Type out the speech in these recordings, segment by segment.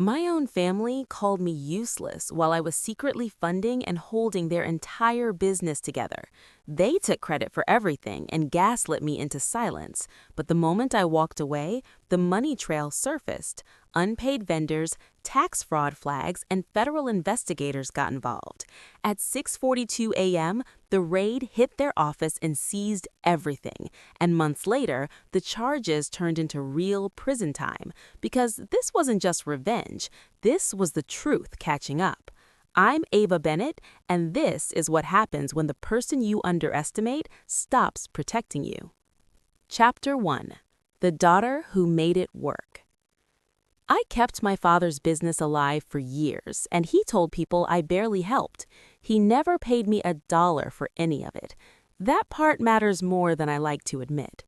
My own family called me useless while I was secretly funding and holding their entire business together. They took credit for everything and gaslit me into silence. But the moment I walked away, the money trail surfaced. Unpaid vendors, tax fraud flags, and federal investigators got involved. At 6:42 a.m., the raid hit their office and seized everything. And months later, the charges turned into real prison time. Because this wasn't just revenge, this was the truth catching up. I'm Ava Bennett, and this is what happens when the person you underestimate stops protecting you. Chapter 1. The Daughter Who Made It Work. I kept my father's business alive for years, and he told people I barely helped. He never paid me $1 for any of it. That part matters more than I like to admit.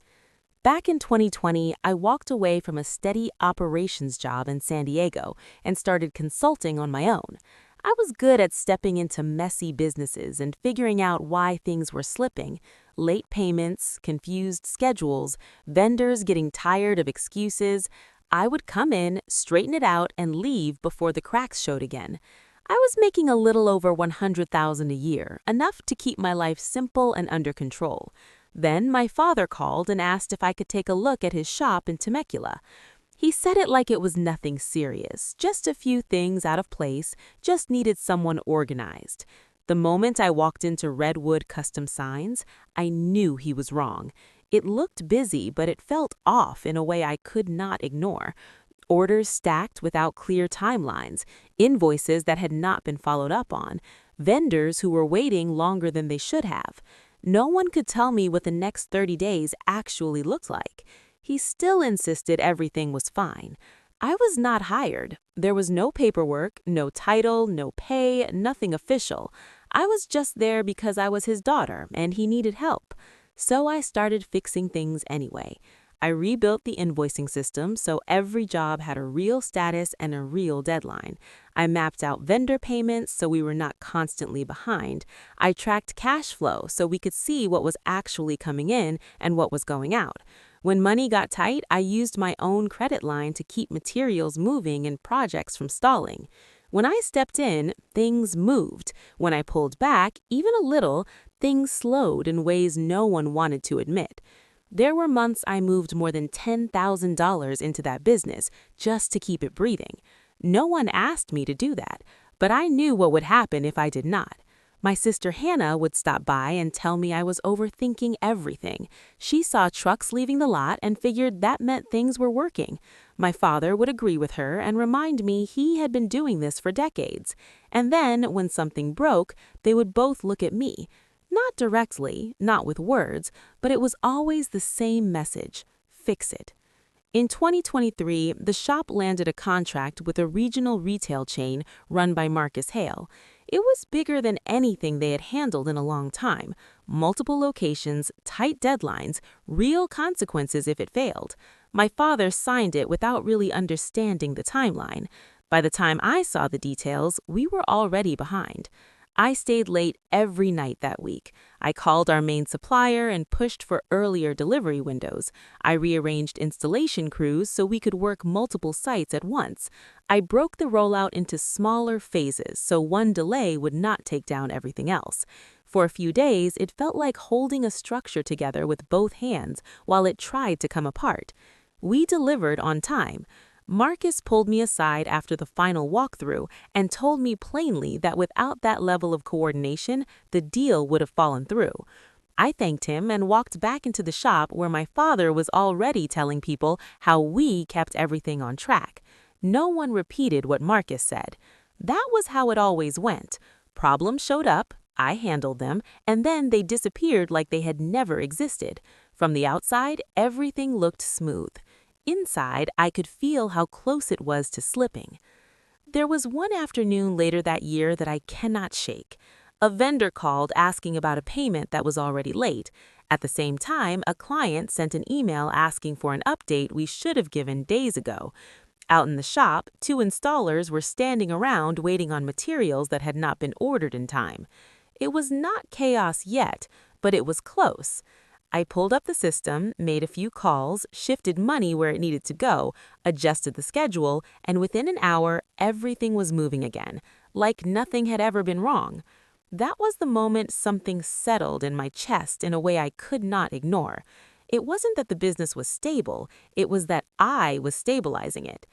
Back in 2020, I walked away from a steady operations job in San Diego and started consulting on my own. I was good at stepping into messy businesses and figuring out why things were slipping. Late payments, confused schedules, vendors getting tired of excuses. I would come in, straighten it out, and leave before the cracks showed again. I was making a little over $100,000 a year, enough to keep my life simple and under control. Then my father called and asked if I could take a look at his shop in Temecula. He said it like it was nothing serious, just a few things out of place, just needed someone organized. The moment I walked into Redwood Custom Signs, I knew he was wrong. It looked busy, but it felt off in a way I could not ignore. Orders stacked without clear timelines, invoices that had not been followed up on, vendors who were waiting longer than they should have. No one could tell me what the next 30 days actually looked like. He still insisted everything was fine. I was not hired. There was no paperwork, no title, no pay, nothing official. I was just there because I was his daughter and he needed help. So I started fixing things anyway. I rebuilt the invoicing system so every job had a real status and a real deadline. I mapped out vendor payments so we were not constantly behind. I tracked cash flow so we could see what was actually coming in and what was going out. When money got tight, I used my own credit line to keep materials moving and projects from stalling. When I stepped in, things moved. When I pulled back, even a little, things slowed in ways no one wanted to admit. There were months I moved more than $10,000 into that business just to keep it breathing. No one asked me to do that, but I knew what would happen if I did not. My sister Hannah would stop by and tell me I was overthinking everything. She saw trucks leaving the lot and figured that meant things were working. My father would agree with her and remind me he had been doing this for decades. And then, when something broke, they would both look at me. Not directly, not with words, but it was always the same message: fix it. In 2023, the shop landed a contract with a regional retail chain run by Marcus Hale. It was bigger than anything they had handled in a long time. Multiple locations, tight deadlines, real consequences if it failed. My father signed it without really understanding the timeline. By the time I saw the details, we were already behind. I stayed late every night that week. I called our main supplier and pushed for earlier delivery windows. I rearranged installation crews so we could work multiple sites at once. I broke the rollout into smaller phases so one delay would not take down everything else. For a few days, it felt like holding a structure together with both hands while it tried to come apart. We delivered on time. Marcus pulled me aside after the final walkthrough and told me plainly that without that level of coordination, the deal would have fallen through. I thanked him and walked back into the shop where my father was already telling people how we kept everything on track. No one repeated what Marcus said. That was how it always went. Problems showed up, I handled them, and then they disappeared like they had never existed. From the outside, everything looked smooth. Inside, I could feel how close it was to slipping. There was one afternoon later that year that I cannot shake. A vendor called asking about a payment that was already late. At the same time, a client sent an email asking for an update we should have given days ago. Out in the shop, 2 installers were standing around waiting on materials that had not been ordered in time. It was not chaos yet, but it was close. I pulled up the system, made a few calls, shifted money where it needed to go, adjusted the schedule, and within an hour, everything was moving again, like nothing had ever been wrong. That was the moment something settled in my chest in a way I could not ignore. It wasn't that the business was stable, it was that I was stabilizing it.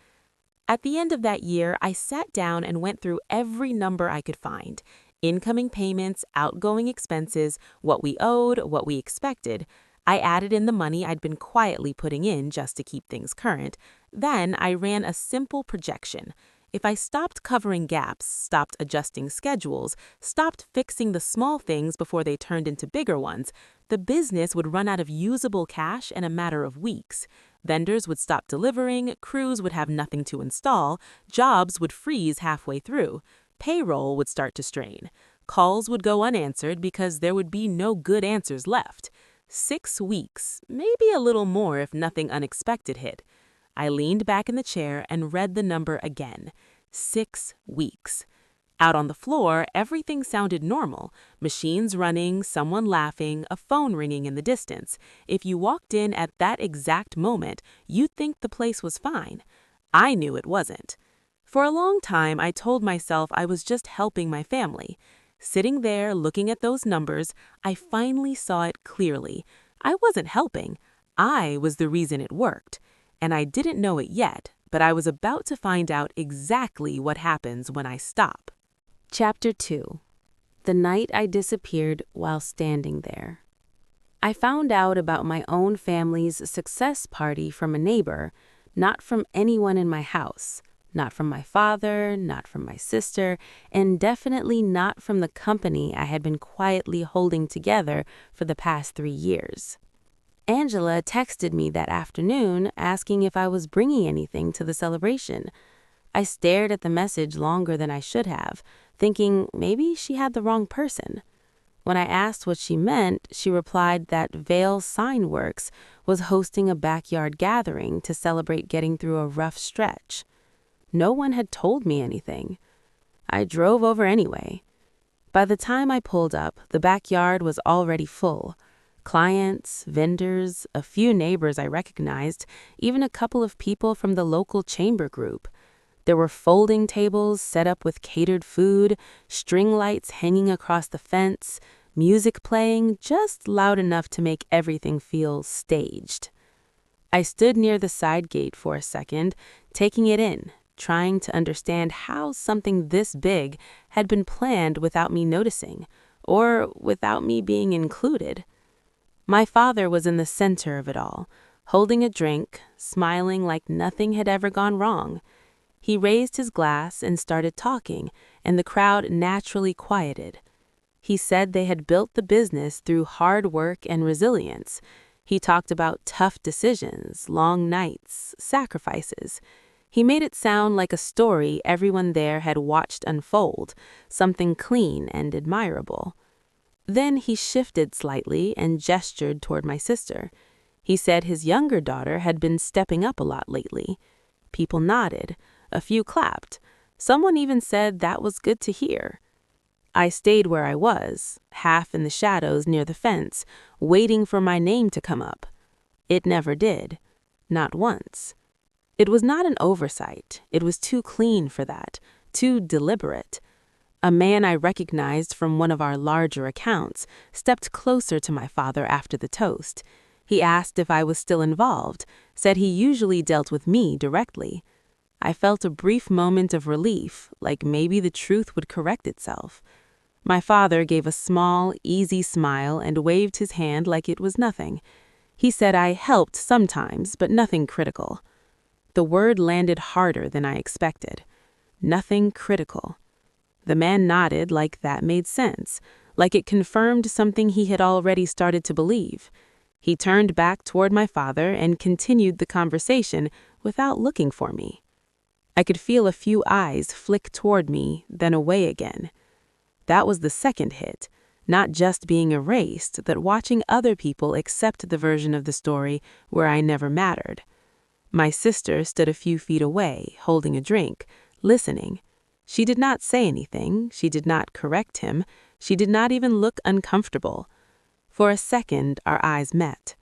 At the end of that year, I sat down and went through every number I could find. Incoming payments, outgoing expenses, what we owed, what we expected. I added in the money I'd been quietly putting in just to keep things current. Then I ran a simple projection. If I stopped covering gaps, stopped adjusting schedules, stopped fixing the small things before they turned into bigger ones, the business would run out of usable cash in a matter of weeks. Vendors would stop delivering, crews would have nothing to install, jobs would freeze halfway through, payroll would start to strain, calls would go unanswered because there would be no good answers left. 6 weeks, maybe a little more if nothing unexpected hit. I leaned back in the chair and read the number again. 6 weeks. Out on the floor, everything sounded normal. Machines running, someone laughing, a phone ringing in the distance. If you walked in at that exact moment, you'd think the place was fine. I knew it wasn't. For a long time, I told myself I was just helping my family. Sitting there, looking at those numbers, I finally saw it clearly. I wasn't helping. I was the reason it worked. And I didn't know it yet, but I was about to find out exactly what happens when I stop. Chapter 2. The night I disappeared while standing there. I found out about my own family's success party from a neighbor, not from anyone in my house, not from my father, not from my sister, and definitely not from the company I had been quietly holding together for the past 3 years. Angela texted me that afternoon asking if I was bringing anything to the celebration. I stared at the message longer than I should have, thinking maybe she had the wrong person. When I asked what she meant, she replied that Vale Signworks was hosting a backyard gathering to celebrate getting through a rough stretch. No one had told me anything. I drove over anyway. By the time I pulled up, the backyard was already full. Clients, vendors, a few neighbors I recognized, even a couple of people from the local chamber group. There were folding tables set up with catered food, string lights hanging across the fence, music playing just loud enough to make everything feel staged. I stood near the side gate for a second, taking it in, trying to understand how something this big had been planned without me noticing, or without me being included. My father was in the center of it all, holding a drink, smiling like nothing had ever gone wrong. He raised his glass and started talking, and the crowd naturally quieted. He said they had built the business through hard work and resilience. He talked about tough decisions, long nights, sacrifices. He made it sound like a story everyone there had watched unfold, something clean and admirable. Then he shifted slightly and gestured toward my sister. He said his younger daughter had been stepping up a lot lately. People nodded. A few clapped. Someone even said that was good to hear. I stayed where I was, half in the shadows near the fence, waiting for my name to come up. It never did. Not once. It was not an oversight. It was too clean for that, too deliberate. A man I recognized from one of our larger accounts stepped closer to my father after the toast. He asked if I was still involved, said he usually dealt with me directly. I felt a brief moment of relief, like maybe the truth would correct itself. My father gave a small, easy smile and waved his hand like it was nothing. He said I helped sometimes, but nothing critical. The word landed harder than I expected. Nothing critical. The man nodded like that made sense, like it confirmed something he had already started to believe. He turned back toward my father and continued the conversation without looking for me. I could feel a few eyes flick toward me, then away again. That was the second hit, not just being erased, but watching other people accept the version of the story where I never mattered. My sister stood a few feet away, holding a drink, listening. She did not say anything, she did not correct him, she did not even look uncomfortable. For a second, our eyes met.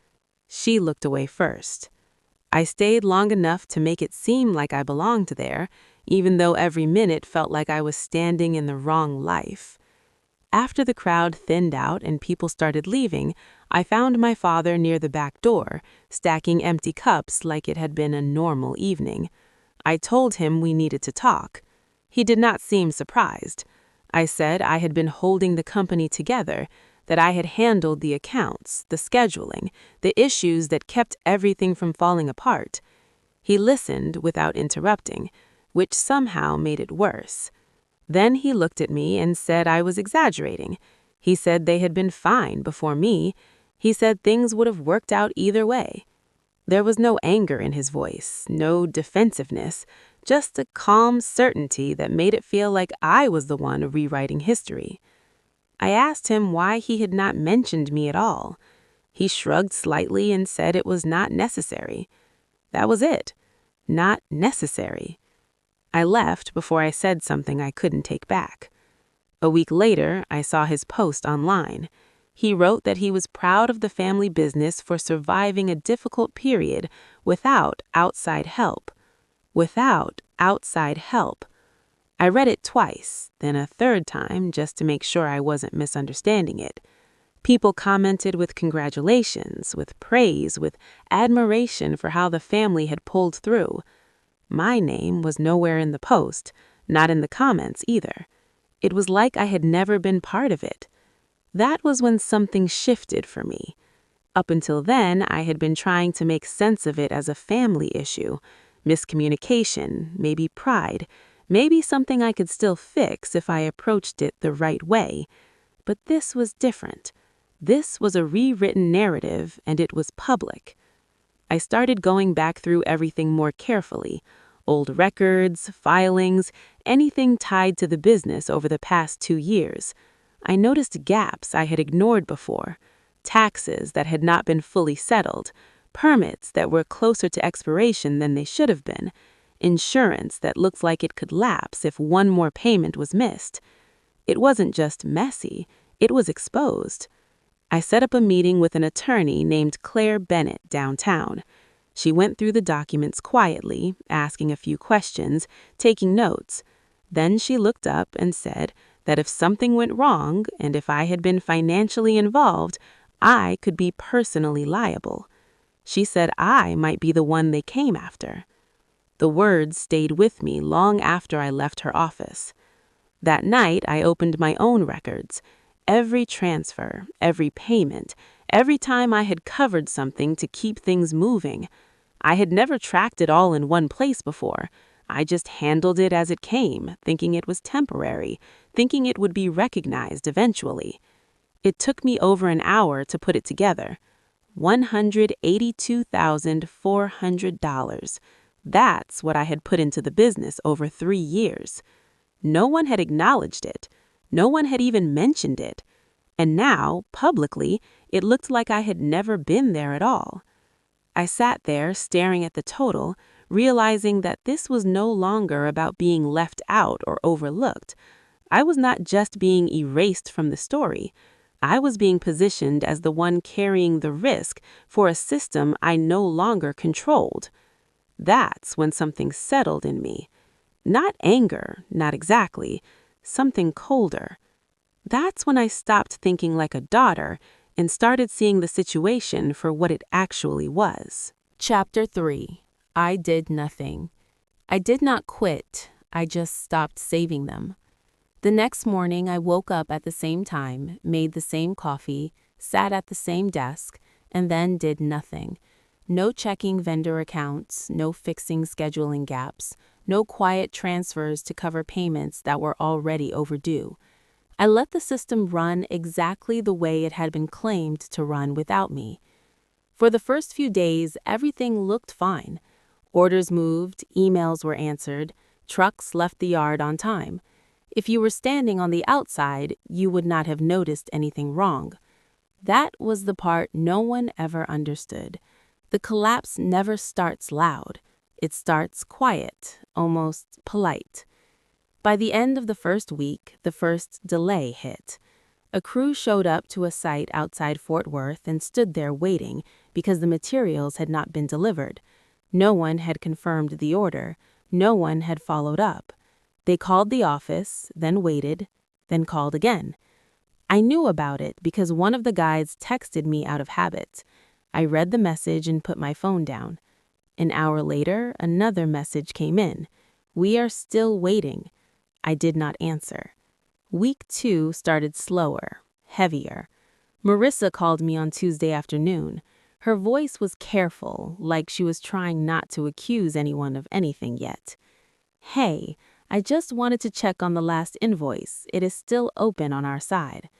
She looked away first. I stayed long enough to make it seem like I belonged there, even though every minute felt like I was standing in the wrong life. After the crowd thinned out and people started leaving, I found my father near the back door, stacking empty cups like it had been a normal evening. I told him we needed to talk. He did not seem surprised. I said I had been holding the company together, that I had handled the accounts, the scheduling, the issues that kept everything from falling apart. He listened without interrupting, which somehow made it worse. Then he looked at me and said I was exaggerating. He said they had been fine before me. He said things would have worked out either way. There was no anger in his voice, no defensiveness, just a calm certainty that made it feel like I was the one rewriting history. I asked him why he had not mentioned me at all. He shrugged slightly and said it was not necessary. That was it. Not necessary. I left before I said something I couldn't take back. A week later, I saw his post online. He wrote that he was proud of the family business for surviving a difficult period without outside help. Without outside help. I read it twice, then a third time just to make sure I wasn't misunderstanding it. People commented with congratulations, with praise, with admiration for how the family had pulled through. My name was nowhere in the post, not in the comments either. It was like I had never been part of it. That was when something shifted for me. Up until then, I had been trying to make sense of it as a family issue, miscommunication, maybe pride, maybe something I could still fix if I approached it the right way. But this was different. This was a rewritten narrative, and it was public. I started going back through everything more carefully. Old records, filings, anything tied to the business over the past 2 years. I noticed gaps I had ignored before. Taxes that had not been fully settled. Permits that were closer to expiration than they should have been. Insurance that looked like it could lapse if one more payment was missed. It wasn't just messy, it was exposed. I set up a meeting with an attorney named Claire Bennett downtown. She went through the documents quietly, asking a few questions, taking notes. Then she looked up and said that if something went wrong and if I had been financially involved, I could be personally liable. She said I might be the one they came after. The words stayed with me long after I left her office. That night, I opened my own records. Every transfer, every payment, every time I had covered something to keep things moving. I had never tracked it all in one place before. I just handled it as it came, thinking it was temporary, thinking it would be recognized eventually. It took me over an hour to put it together. $182,400. That's what I had put into the business over 3 years. No one had acknowledged it. No one had even mentioned it. And now, publicly, it looked like I had never been there at all. I sat there staring at the total, realizing that this was no longer about being left out or overlooked. I was not just being erased from the story. I was being positioned as the one carrying the risk for a system I no longer controlled. That's when something settled in me. Not anger, not exactly. Something colder. That's when I stopped thinking like a daughter and started seeing the situation for what it actually was. Chapter 3. I did nothing. I did not quit. I just stopped saving them. The next morning, I woke up at the same time, made the same coffee, sat at the same desk, and then did nothing. No checking vendor accounts, no fixing scheduling gaps, no quiet transfers to cover payments that were already overdue. I let the system run exactly the way it had been claimed to run without me. For the first few days, everything looked fine. Orders moved, emails were answered, trucks left the yard on time. If you were standing on the outside, you would not have noticed anything wrong. That was the part no one ever understood. The collapse never starts loud. It starts quiet, almost polite. By the end of the first week, the first delay hit. A crew showed up to a site outside Fort Worth and stood there waiting because the materials had not been delivered. No one had confirmed the order. No one had followed up. They called the office, then waited, then called again. I knew about it because one of the guides texted me out of habit. I read the message and put my phone down. An hour later, another message came in. "We are still waiting." I did not answer. Week 2 started slower, heavier. Marissa called me on Tuesday afternoon. Her voice was careful, like she was trying not to accuse anyone of anything yet. "Hey, I just wanted to check on the last invoice. It is still open on our side."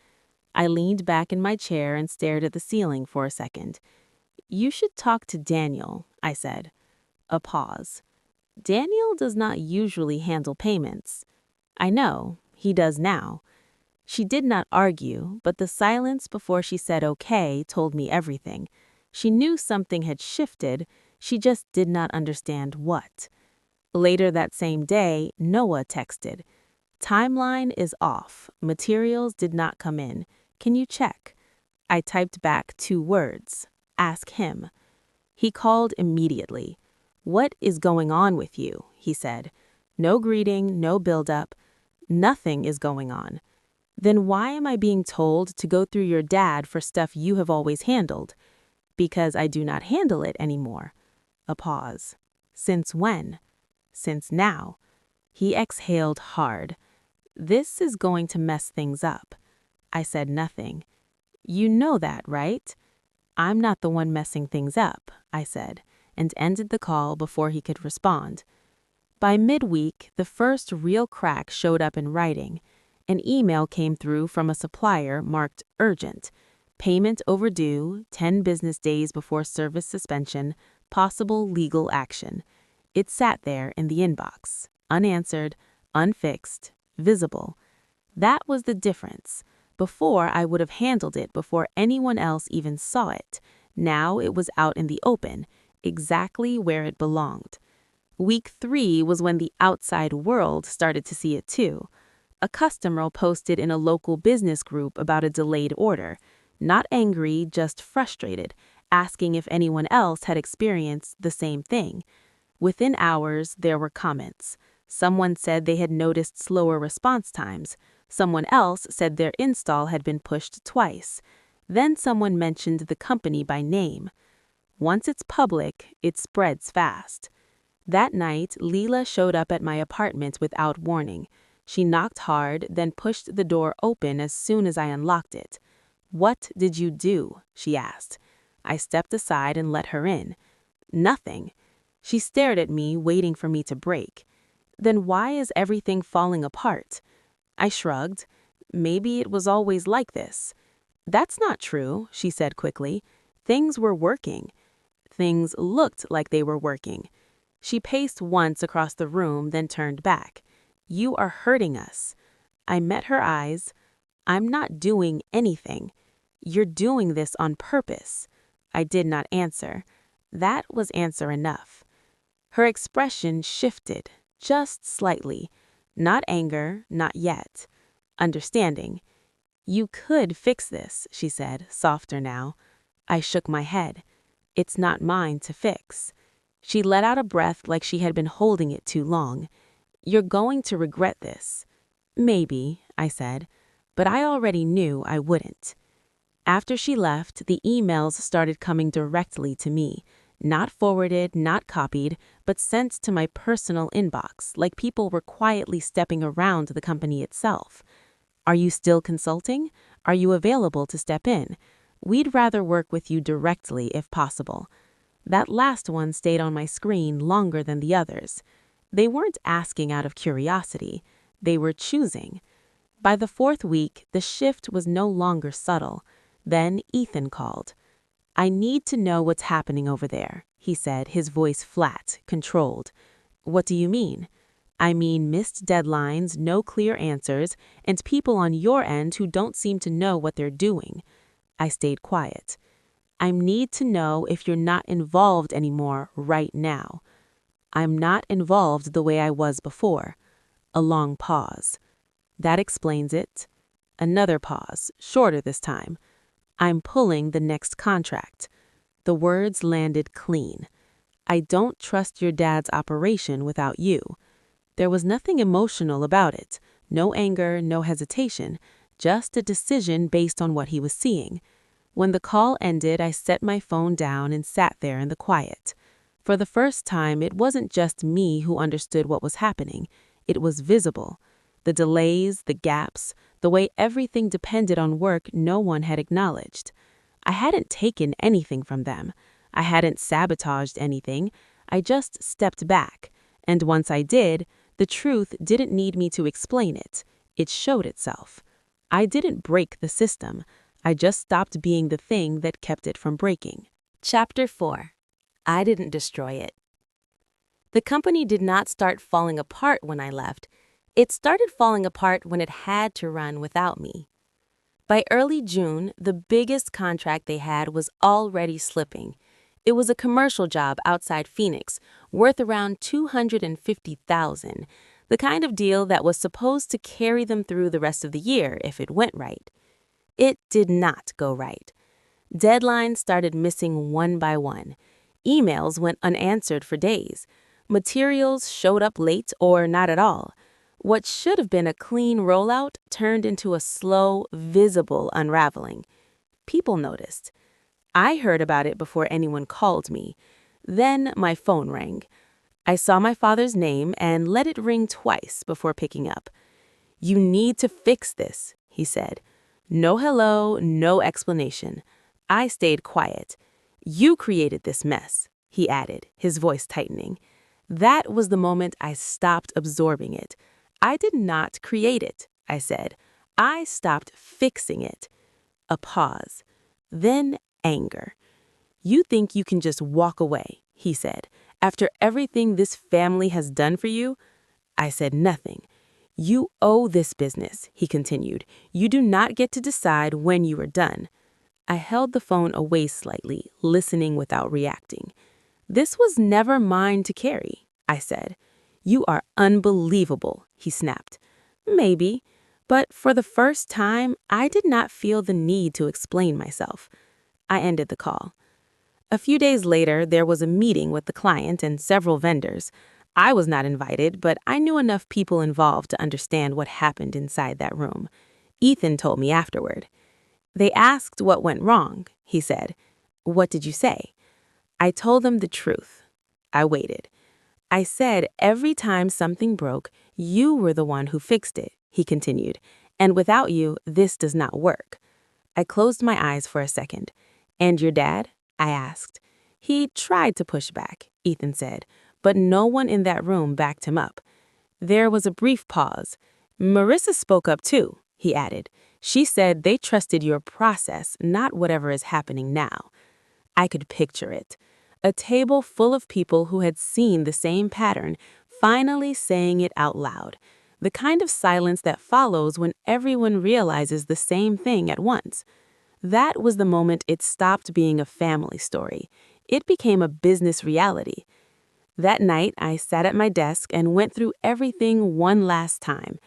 I leaned back in my chair and stared at the ceiling for a second. "You should talk to Daniel," I said. A pause. "Daniel does not usually handle payments." "I know, he does now." She did not argue, but the silence before she said okay told me everything. She knew something had shifted, she just did not understand what. Later that same day, Noah texted, "Timeline is off. Materials did not come in. Can you check?" I typed back 2 words. "Ask him." He called immediately. "What is going on with you?" he said. No greeting, no build-up. "Nothing is going on." "Then why am I being told to go through your dad for stuff you have always handled?" "Because I do not handle it anymore." A pause. "Since when?" "Since now." He exhaled hard. "This is going to mess things up." I said nothing. "You know that, right?" "I'm not the one messing things up," I said, and ended the call before he could respond. By midweek, the first real crack showed up in writing. An email came through from a supplier marked urgent. Payment overdue, 10 business days before service suspension, possible legal action. It sat there in the inbox, unanswered, unfixed, visible. That was the difference. Before, I would have handled it before anyone else even saw it. Now it was out in the open, exactly where it belonged. Week 3 was when the outside world started to see it too. A customer posted in a local business group about a delayed order. Not angry, just frustrated, asking if anyone else had experienced the same thing. Within hours, there were comments. Someone said they had noticed slower response times. Someone else said their install had been pushed twice. Then someone mentioned the company by name. Once it's public, it spreads fast. That night, Leela showed up at my apartment without warning. She knocked hard, then pushed the door open as soon as I unlocked it. "What did you do?" she asked. I stepped aside and let her in. "Nothing." She stared at me, waiting for me to break. "Then why is everything falling apart?" I shrugged. "Maybe it was always like this." "That's not true," she said quickly. "Things were working." Things looked like they were working. She paced once across the room, then turned back. "You are hurting us." I met her eyes. "I'm not doing anything." "You're doing this on purpose." I did not answer. That was answer enough. Her expression shifted, just slightly. Not anger, not yet. Understanding. "You could fix this," she said, softer now. I shook my head. "It's not mine to fix." She let out a breath like she had been holding it too long. "You're going to regret this." "Maybe," I said, but I already knew I wouldn't. After she left, the emails started coming directly to me. Not forwarded, not copied, but sent to my personal inbox, like people were quietly stepping around the company itself. "Are you still consulting? Are you available to step in? We'd rather work with you directly if possible." That last one stayed on my screen longer than the others. They weren't asking out of curiosity. They were choosing. By the 4th week, the shift was no longer subtle. Then Ethan called. "I need to know what's happening over there," he said, his voice flat, controlled. "What do you mean?" "I mean missed deadlines, no clear answers, and people on your end who don't seem to know what they're doing." I stayed quiet. "I need to know if you're not involved anymore right now." "I'm not involved the way I was before." A long pause. "That explains it." Another pause, shorter this time. I'm pulling the next contract. The words landed clean. I don't trust your dad's operation without you. There was nothing emotional about it. No anger, no hesitation. Just a decision based on what he was seeing. When the call ended, I set my phone down and sat there in the quiet. For the first time, it wasn't just me who understood what was happening. It was visible. The delays, the gaps, the way everything depended on work no one had acknowledged. I hadn't taken anything from them. I hadn't sabotaged anything. I just stepped back. And once I did, the truth didn't need me to explain it. It showed itself. I didn't break the system. I just stopped being the thing that kept it from breaking. Chapter 4. I didn't destroy it. The company did not start falling apart when I left. It started falling apart when it had to run without me. By early June, the biggest contract they had was already slipping. It was a commercial job outside Phoenix, worth around $250,000, the kind of deal that was supposed to carry them through the rest of the year if it went right. It did not go right. Deadlines started missing one by one. Emails went unanswered for days. Materials showed up late or not at all. What should have been a clean rollout turned into a slow, visible unraveling. People noticed. I heard about it before anyone called me. Then my phone rang. I saw my father's name and let it ring twice before picking up. "You need to fix this," he said. No hello, no explanation. I stayed quiet. "You created this mess," he added, his voice tightening. That was the moment I stopped absorbing it. "I did not create it," I said. "I stopped fixing it." A pause. Then anger. "You think you can just walk away," he said, "after everything this family has done for you?" I said nothing. "You owe this business," he continued. "You do not get to decide when you are done." I held the phone away slightly, listening without reacting. "This was never mine to carry," I said. "You are unbelievable," he snapped. "Maybe, but for the first time, I did not feel the need to explain myself." I ended the call. A few days later, there was a meeting with the client and several vendors. I was not invited, but I knew enough people involved to understand what happened inside that room. Ethan told me afterward. "They asked what went wrong," he said. "What did you say?" I told them the truth. I waited. "I said every time something broke, you were the one who fixed it," he continued. "And without you, this does not work." I closed my eyes for a second. "And your dad?" I asked. "He tried to push back," Ethan said, but no one in that room backed him up. There was a brief pause. "Marissa spoke up too," he added. "She said they trusted your process, not whatever is happening now." I could picture it. A table full of people who had seen the same pattern, finally saying it out loud. The kind of silence that follows when everyone realizes the same thing at once. That was the moment it stopped being a family story. It became a business reality. That night, I sat at my desk and went through everything one last time.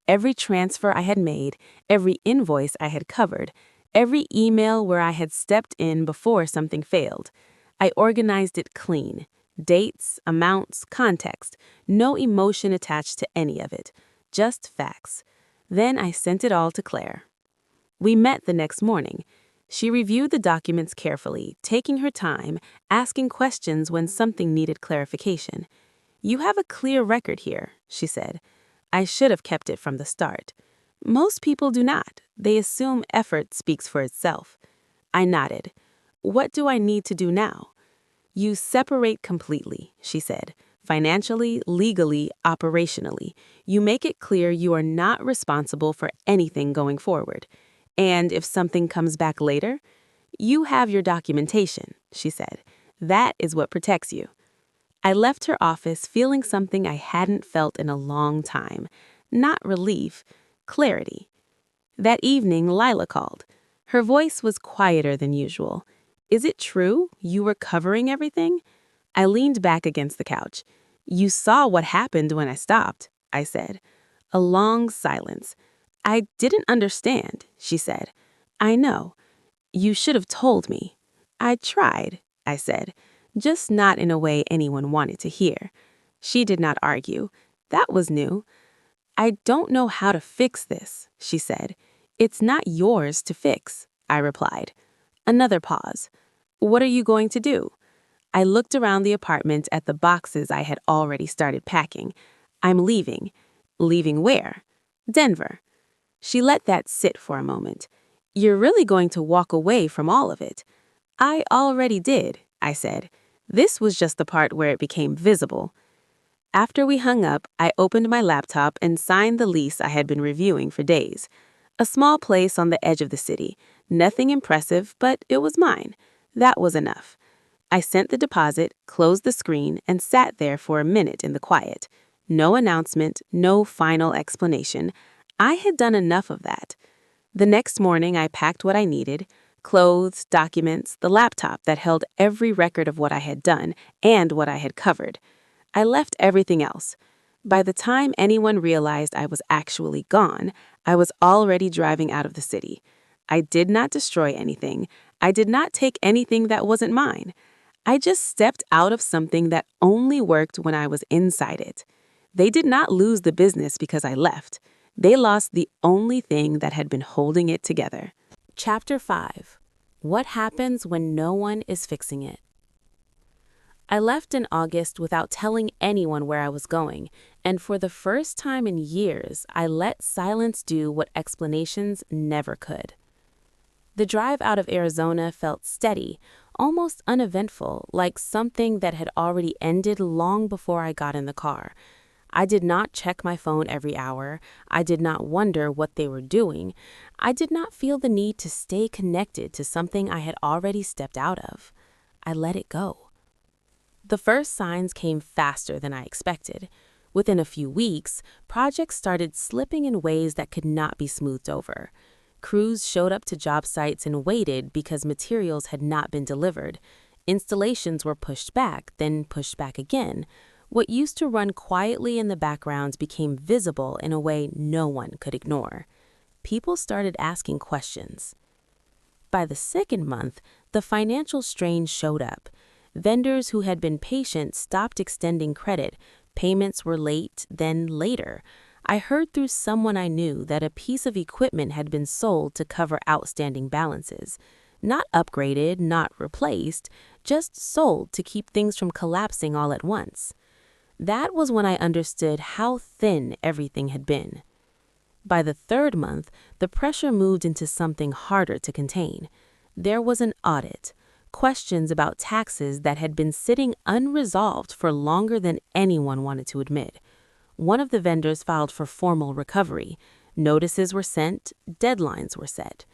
Every transfer I had made, every invoice I had covered, every email where I had stepped in before something failed. I organized it clean. Dates, amounts, context. No emotion attached to any of it. Just facts. Then I sent it all to Claire. We met the next morning. She reviewed the documents carefully, taking her time, asking questions when something needed clarification. "You have a clear record here," she said. "I should have kept it from the start." "Most people do not. They assume effort speaks for itself." I nodded. "What do I need to do now?" "You separate completely," she said. "Financially, legally, operationally. You make it clear you are not responsible for anything going forward. And if something comes back later, you have your documentation," she said. "That is what protects you." I left her office feeling something I hadn't felt in a long time. Not relief, clarity. That evening, Lila called. Her voice was quieter than usual. "Is it true? You were covering everything?" I leaned back against the couch. "You saw what happened when I stopped," I said. A long silence. I didn't understand, she said. I know. You should have told me. I tried, I said, just not in a way anyone wanted to hear. She did not argue. That was new. I don't know how to fix this, she said. It's not yours to fix, I replied. Another pause. What are you going to do? I looked around the apartment at the boxes I had already started packing. I'm leaving. Leaving where? Denver. She let that sit for a moment. You're really going to walk away from all of it. I already did, I said. This was just the part where it became visible. After we hung up, I opened my laptop and signed the lease I had been reviewing for days. A small place on the edge of the city. Nothing impressive, but it was mine. That was enough. I sent the deposit, closed the screen, and sat there for a minute in the quiet. No announcement, no final explanation. I had done enough of that. The next morning, I packed what I needed: clothes, documents, the laptop that held every record of what I had done and what I had covered. I left everything else. By the time anyone realized I was actually gone, I was already driving out of the city. I did not destroy anything. I did not take anything that wasn't mine. I just stepped out of something that only worked when I was inside it. They did not lose the business because I left. They lost the only thing that had been holding it together. Chapter 5. What happens when no one is fixing it? I left in August without telling anyone where I was going, and for the first time in years, I let silence do what explanations never could. The drive out of Arizona felt steady, almost uneventful, like something that had already ended long before I got in the car. I did not check my phone every hour. I did not wonder what they were doing. I did not feel the need to stay connected to something I had already stepped out of. I let it go. The first signs came faster than I expected. Within a few weeks, projects started slipping in ways that could not be smoothed over. Crews showed up to job sites and waited because materials had not been delivered. Installations were pushed back, then pushed back again. What used to run quietly in the background became visible in a way no one could ignore. People started asking questions. By the second month, the financial strain showed up. Vendors who had been patient stopped extending credit. Payments were late, then later. I heard through someone I knew that a piece of equipment had been sold to cover outstanding balances. Not upgraded, not replaced, just sold to keep things from collapsing all at once. That was when I understood how thin everything had been. By the third month, the pressure moved into something harder to contain. There was an audit. Questions about taxes that had been sitting unresolved for longer than anyone wanted to admit. One of the vendors filed for formal recovery. Notices were sent, deadlines were set.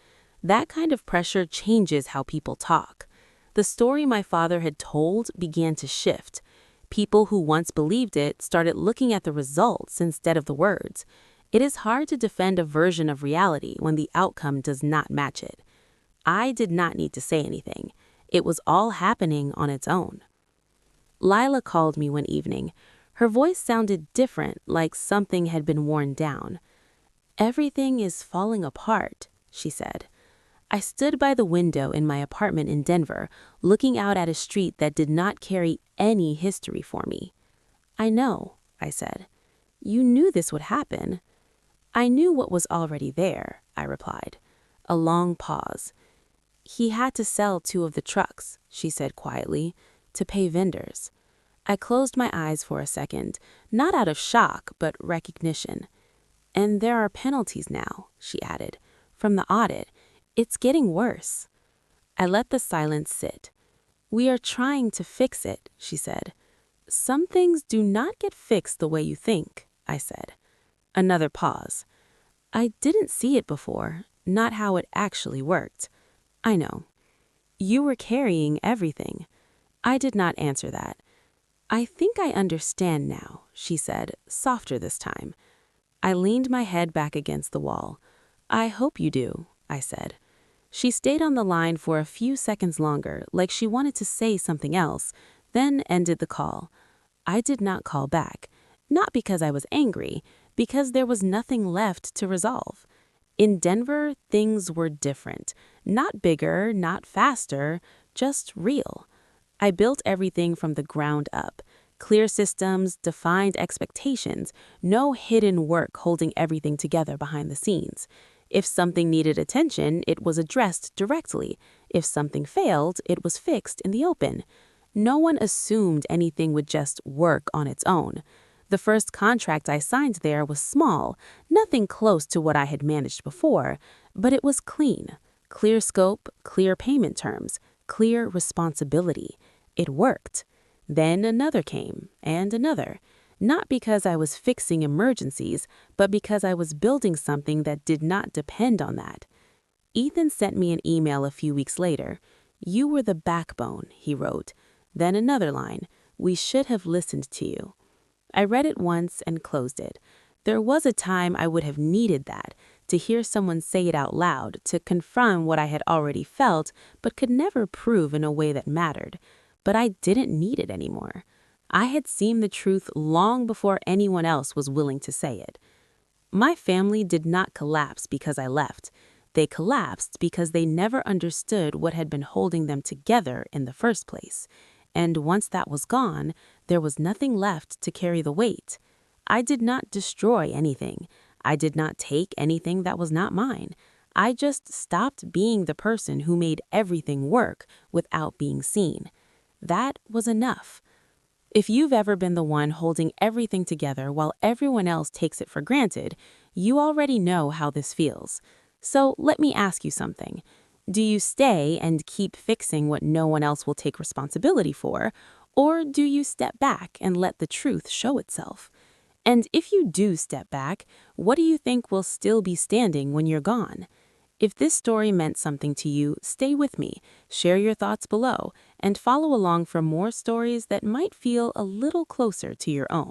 That kind of pressure changes how people talk. The story my father had told began to shift. People who once believed it started looking at the results instead of the words. It is hard to defend a version of reality when the outcome does not match it. I did not need to say anything. It was all happening on its own. Lila called me one evening. Her voice sounded different, like something had been worn down. "Everything is falling apart," she said. I stood by the window in my apartment in Denver, looking out at a street that did not carry any history for me. "I know," I said. "You knew this would happen." "I knew what was already there," I replied. A long pause. "He had to sell 2 of the trucks," she said quietly, "to pay vendors." I closed my eyes for a second, not out of shock, but recognition. "And there are penalties now," she added, "from the audit. It's getting worse." I let the silence sit. "We are trying to fix it," she said. "Some things do not get fixed the way you think," I said. Another pause. "I didn't see it before, not how it actually worked." "I know." "You were carrying everything." I did not answer that. "I think I understand now," she said, softer this time. I leaned my head back against the wall. "I hope you do," I said. She stayed on the line for a few seconds longer, like she wanted to say something else, then ended the call. I did not call back, not because I was angry, because there was nothing left to resolve. In Denver, things were different. Not bigger, not faster, just real. I built everything from the ground up. Clear systems, defined expectations, no hidden work holding everything together behind the scenes. If something needed attention, it was addressed directly. If something failed, it was fixed in the open. No one assumed anything would just work on its own. The first contract I signed there was small, nothing close to what I had managed before, but it was clean. Clear scope, clear payment terms, clear responsibility. It worked. Then another came, and another. Not because I was fixing emergencies, but because I was building something that did not depend on that. Ethan sent me an email a few weeks later. "You were the backbone," he wrote. Then another line, "We should have listened to you." I read it once and closed it. There was a time I would have needed that, to hear someone say it out loud, to confirm what I had already felt but could never prove in a way that mattered. But I didn't need it anymore. I had seen the truth long before anyone else was willing to say it. My family did not collapse because I left. They collapsed because they never understood what had been holding them together in the first place. And once that was gone, there was nothing left to carry the weight. I did not destroy anything. I did not take anything that was not mine. I just stopped being the person who made everything work without being seen. That was enough. If you've ever been the one holding everything together while everyone else takes it for granted, you already know how this feels. So let me ask you something. Do you stay and keep fixing what no one else will take responsibility for, or do you step back and let the truth show itself? And if you do step back, what do you think will still be standing when you're gone? If this story meant something to you, stay with me, share your thoughts below, and follow along for more stories that might feel a little closer to your own.